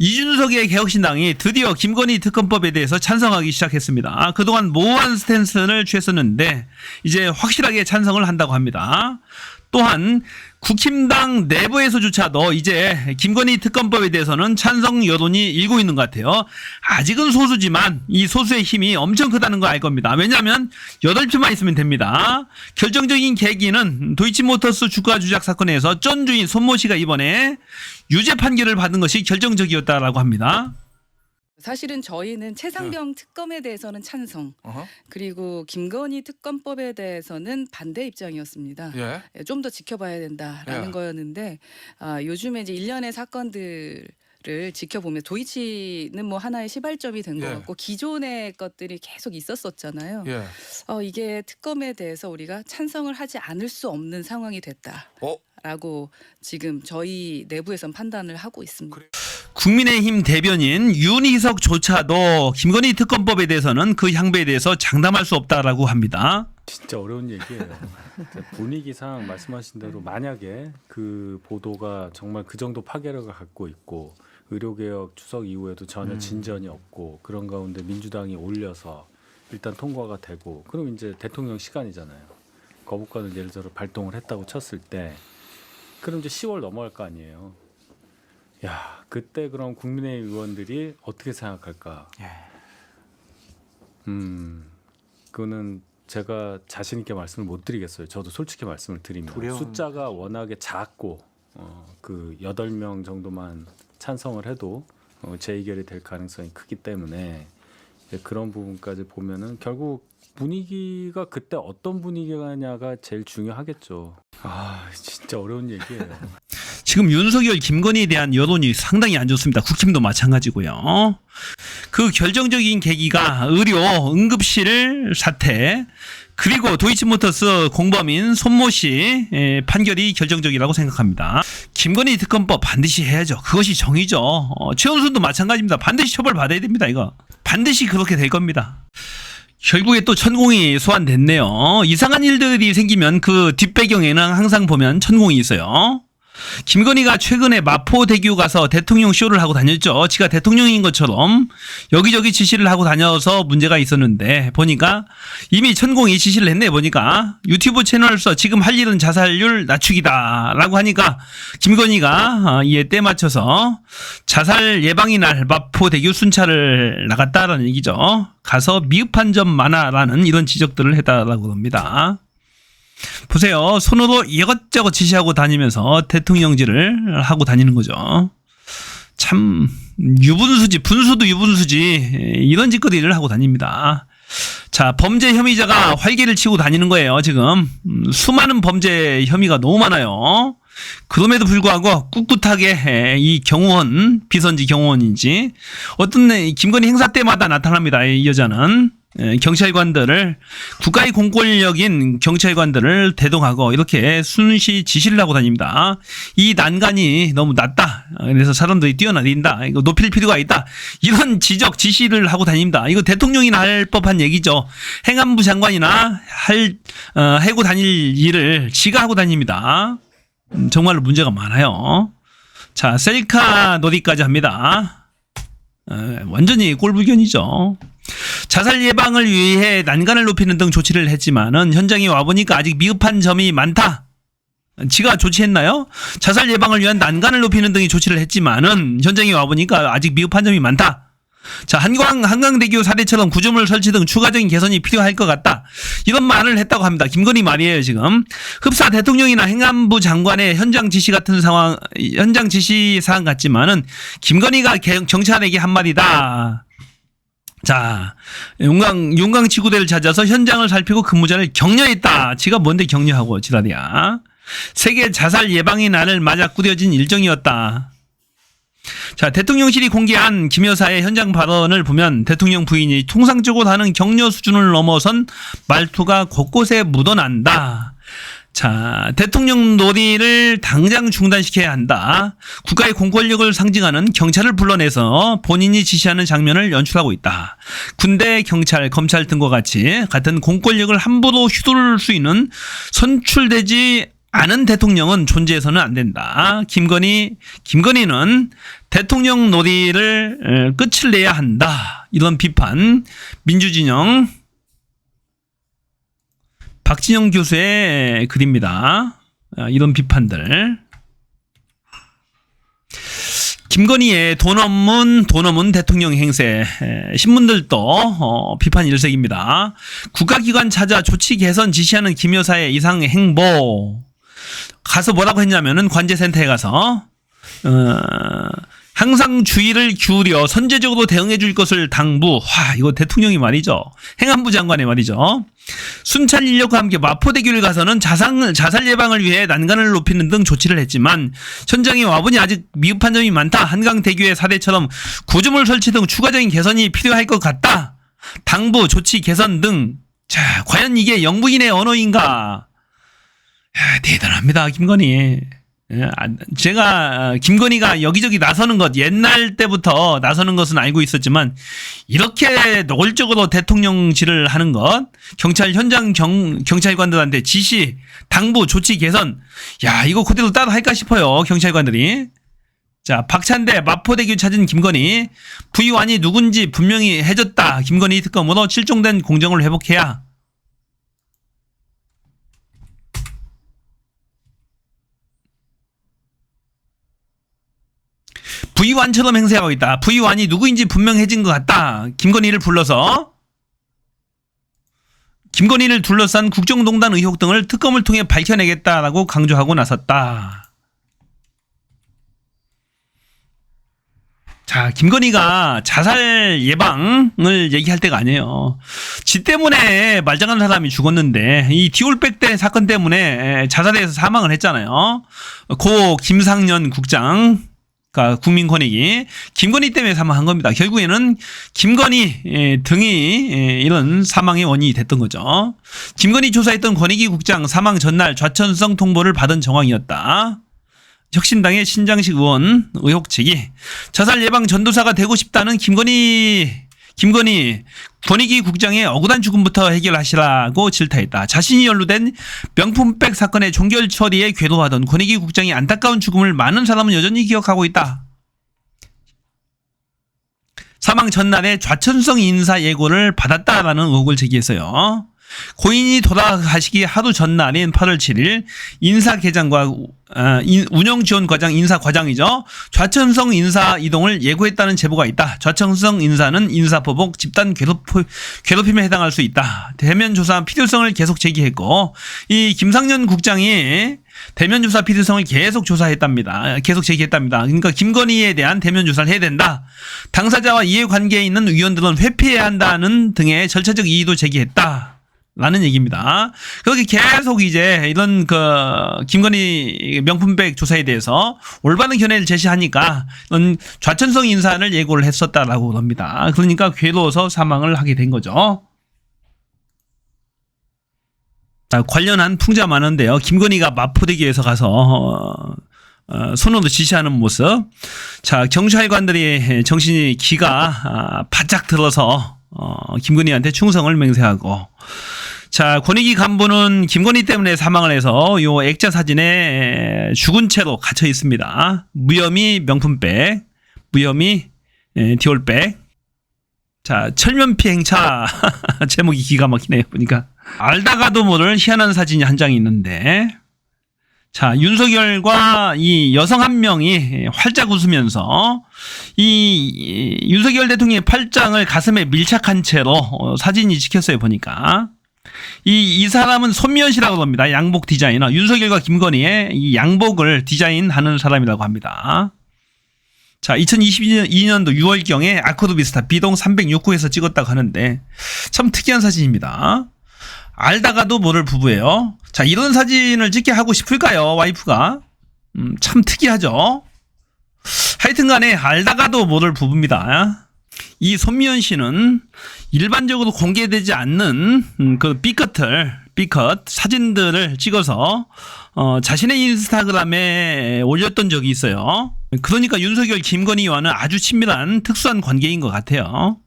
이준석의 개혁신당이 드디어 김건희 특검법에 대해서 찬성하기 시작했습니다. 그동안 모호한 스탠스를 취했었는데 이제 확실하게 찬성을 한다고 합니다. 또한 국힘당 내부에서조차도 이제 김건희 특검법에 대해서는 찬성 여론이 일고 있는 것 같아요. 아직은 소수지만 이 소수의 힘이 엄청 크다는 거 알 겁니다. 왜냐하면 8표만 있으면 됩니다. 결정적인 계기는 도이치모터스 주가 조작 사건에서 전 주인 손모 씨가 이번에 유죄 판결을 받은 것이 결정적이었다라고 합니다. 사실은 저희는 최상병 특검에 대해서는 찬성, 그리고 김건희 특검법에 대해서는 반대 입장이었습니다. 좀 더 지켜봐야 된다라는 거였는데 요즘에 이제 일련의 사건들을 지켜보면 도이치는 뭐 하나의 시발점이 된 것 같고 기존의 것들이 계속 있었었잖아요. 이게 특검에 대해서 우리가 찬성을 하지 않을 수 없는 상황이 됐다라고 지금 저희 내부에선 판단을 하고 있습니다. 국민의힘 대변인 윤희석조차도 김건희 특검법에 대해서는 그 향배에 대해서 장담할 수 없다라고 합니다. 진짜 어려운 얘기예요. 분위기상 말씀하신 대로 만약에 그 보도가 정말 그 정도 파괴력을 갖고 있고 의료개혁 추석 이후에도 전혀 진전이 없고 그런 가운데 민주당이 올려서 일단 통과가 되고 그럼 이제 대통령 시간이잖아요. 거부권을 예를 들어 발동을 했다고 쳤을 때 그럼 이제 10월 넘어갈 거 아니에요. 야, 그때 그럼 국민의힘 의원들이 어떻게 생각할까? 그거는 제가 자신 있게 말씀을 못 드리겠어요. 저도 솔직히 말씀을 드립니다. 숫자가 워낙에 작고 그 8명 정도만 찬성을 해도 재의결이 될 가능성이 크기 때문에 그런 부분까지 보면은 결국 분위기가 그때 어떤 분위기가냐가 제일 중요하겠죠. 아, 진짜 어려운 얘기예요. 지금 윤석열, 김건희에 대한 여론이 상당히 안 좋습니다. 국힘도 마찬가지고요. 그 결정적인 계기가 의료 응급실 사태 그리고 도이치모터스 공범인 손모 씨 판결이 결정적이라고 생각합니다. 김건희 특검법 반드시 해야죠. 그것이 정의죠. 최은순도 마찬가지입니다. 반드시 처벌받아야 됩니다. 이거 반드시 그렇게 될 겁니다. 결국에 또 천공이 소환됐네요. 이상한 일들이 생기면 그 뒷배경에는 항상 보면 천공이 있어요. 김건희가 최근에 마포대교 가서 대통령 쇼를 하고 다녔죠. 지가 대통령인 것처럼 여기저기 지시를 하고 다녀서 문제가 있었는데 보니까 이미 천공이 지시를 했네. 보니까 유튜브 채널에서 지금 할 일은 자살률 낮추기다 라고 하니까 김건희가 이에 때 맞춰서 자살 예방의 날 마포대교 순찰을 나갔다라는 얘기죠. 가서 미흡한 점 많아라는 이런 지적들을 했다라고 합니다. 보세요. 손으로 이것저것 지시하고 다니면서 대통령질을 하고 다니는 거죠. 참 유분수지, 분수도 유분수지 이런 짓거리를 하고 다닙니다. 자, 범죄 혐의자가 활개를 치고 다니는 거예요. 지금 수많은 범죄 혐의가 너무 많아요. 그럼에도 불구하고 꿋꿋하게 이 경호원, 비선지 경호원인지 어떤 김건희 행사 때마다 나타납니다. 이 여자는 경찰관들을 국가의 공권력인 경찰관들을 대동하고 이렇게 순시 지시를 하고 다닙니다. 이 난간이 너무 낮다. 그래서 사람들이 뛰어내린다. 이거 높일 필요가 있다. 이런 지적 지시를 하고 다닙니다. 이거 대통령이나 할 법한 얘기죠. 행안부 장관이나 하고 다닐 일을 지가 하고 다닙니다. 정말로 문제가 많아요. 자, 셀카 놀이까지 합니다. 완전히 꼴불견이죠. 자살 예방을 위해 난간을 높이는 등 조치를 했지만은 현장에 와보니까 아직 미흡한 점이 많다. 지가 조치했나요? 자살 예방을 위한 난간을 높이는 등의 조치를 했지만은 현장에 와보니까 아직 미흡한 점이 많다. 자, 한강대교 사례처럼 구조물 설치 등 추가적인 개선이 필요할 것 같다. 이런 말을 했다고 합니다. 김건희 말이에요, 지금. 흡사 대통령이나 행안부 장관의 현장 지시 같은 상황, 현장 지시 사항 같지만은 김건희가 경찰에게 한 말이다. 자, 용강 지구대를 찾아서 현장을 살피고 근무자를 격려했다. 지가 뭔데 격려하고 지랄이야. 세계 자살 예방의 날을 맞아 꾸려진 일정이었다. 자, 대통령실이 공개한 김 여사의 현장 발언을 보면 대통령 부인이 통상적으로 하는 격려 수준을 넘어선 말투가 곳곳에 묻어난다. 자, 대통령 놀이를 당장 중단시켜야 한다. 국가의 공권력을 상징하는 경찰을 불러내서 본인이 지시하는 장면을 연출하고 있다. 군대, 경찰, 검찰 등과 같은 공권력을 함부로 휘두를 수 있는 선출되지 아는 대통령은 존재해서는 안 된다. 김건희는 대통령 놀이를 끝을 내야 한다. 이런 비판. 민주진영 박진영 교수의 글입니다. 이런 비판들. 김건희의 돈 없는 대통령 행세. 신문들도 비판 일색입니다. 국가기관 찾아 조치 개선 지시하는 김 여사의 이상 행보. 가서 뭐라고 했냐면은 관제센터에 가서 항상 주의를 기울여 선제적으로 대응해 줄 것을 당부. 이거 대통령이 말이죠. 행안부 장관의 말이죠. 순찰 인력과 함께 마포대교를 가서는 자살 예방을 위해 난간을 높이는 등 조치를 했지만 현장에 와보니 아직 미흡한 점이 많다. 한강대교의 사례처럼 구조물 설치 등 추가적인 개선이 필요할 것 같다. 당부, 조치 개선 등. 자, 과연 이게 영부인의 언어인가? 대단합니다, 김건희. 제가 김건희가 여기저기 나서는 것, 옛날 때부터 나서는 것은 알고 있었지만 이렇게 노골적으로 대통령질을 하는 것, 경찰 현장 경찰관들한테 지시, 당부, 조치 개선, 이거 그대로 따라 할까 싶어요, 경찰관들이. 자, 박찬대 마포대교 찾은 김건희, 부의원이 누군지 분명히 해줬다. 김건희 특검으로 실종된 공정을 회복해야. 부의관처럼 행세하고 있다. 부의관이 누구인지 분명해진 것 같다. 김건희를 둘러싼 국정농단 의혹 등을 특검을 통해 밝혀내겠다라고 강조하고 나섰다. 자, 김건희가 자살 예방을 얘기할 때가 아니에요. 지 때문에 말짱한 사람이 죽었는데 이 디올백 때 사건 때문에 자살해서 사망을 했잖아요. 고 김상년 국장. 국민권익위 김건희 때문에 사망한 겁니다. 결국에는 김건희 등이 이런 사망의 원인이 됐던 거죠. 김건희 조사했던 권익위 국장 사망 전날 좌천성 통보를 받은 정황이었다. 혁신당의 신장식 의원 의혹 제기. 자살 예방 전도사가 되고 싶다는 김건희 권익위 국장의 억울한 죽음부터 해결하시라고 질타했다. 자신이 연루된 명품백 사건의 종결 처리에 궤도하던 권익위 국장의 안타까운 죽음을 많은 사람은 여전히 기억하고 있다. 사망 전날에 좌천성 인사 예고를 받았다라는 의혹을 제기했어요. 고인이 돌아가시기 하루 전날인 8월 7일 인사계장과 운영지원과장 인사과장이죠. 좌천성 인사 이동을 예고했다는 제보가 있다. 좌천성 인사는 인사보복 집단 괴롭힘에 해당할 수 있다. 대면 조사 필요성을 계속 제기했고 이 김상년 국장이 대면 조사 필요성을 계속 조사했답니다. 계속 제기했답니다. 그러니까 김건희에 대한 대면 조사를 해야 된다. 당사자와 이해관계에 있는 위원들은 회피해야 한다는 등의 절차적 이의도 제기했다. 라는 얘기입니다. 그렇게 계속 이제 이런 김건희 명품백 조사에 대해서 올바른 견해를 제시하니까 좌천성 인사를 예고를 했었다라고 합니다. 그러니까 괴로워서 사망을 하게 된 거죠. 자, 관련한 풍자 많은데요. 김건희가 마포대교에서 가서 손으로 지시하는 모습. 자, 경찰관들이 정신이 기가 바짝 들어서 김건희한테 충성을 맹세하고. 자, 권익위 간부는 김건희 때문에 사망을 해서 요 액자 사진에 죽은 채로 갇혀 있습니다. 무혐의 명품백, 무혐의 디올백. 자, 철면피 행차. 제목이 기가 막히네요, 보니까. 알다가도 모를 희한한 사진이 한 장이 있는데. 자, 윤석열과 이 여성 한 명이 활짝 웃으면서 이 윤석열 대통령의 팔짱을 가슴에 밀착한 채로 사진이 찍혔어요, 보니까. 이 사람은 손미연 씨라고 합니다. 양복 디자이너. 윤석열과 김건희의 이 양복을 디자인하는 사람이라고 합니다. 자, 2022년도 6월경에 아코드비스타 B동 306호에서 찍었다고 하는데 참 특이한 사진입니다. 알다가도 모를 부부예요. 자, 이런 사진을 찍게 하고 싶을까요, 와이프가? 참 특이하죠. 하여튼 간에 알다가도 모를 부부입니다. 이 손미연 씨는 일반적으로 공개되지 않는 그 B컷 사진들을 찍어서 자신의 인스타그램에 올렸던 적이 있어요. 그러니까 윤석열, 김건희와는 아주 친밀한 특수한 관계인 것 같아요.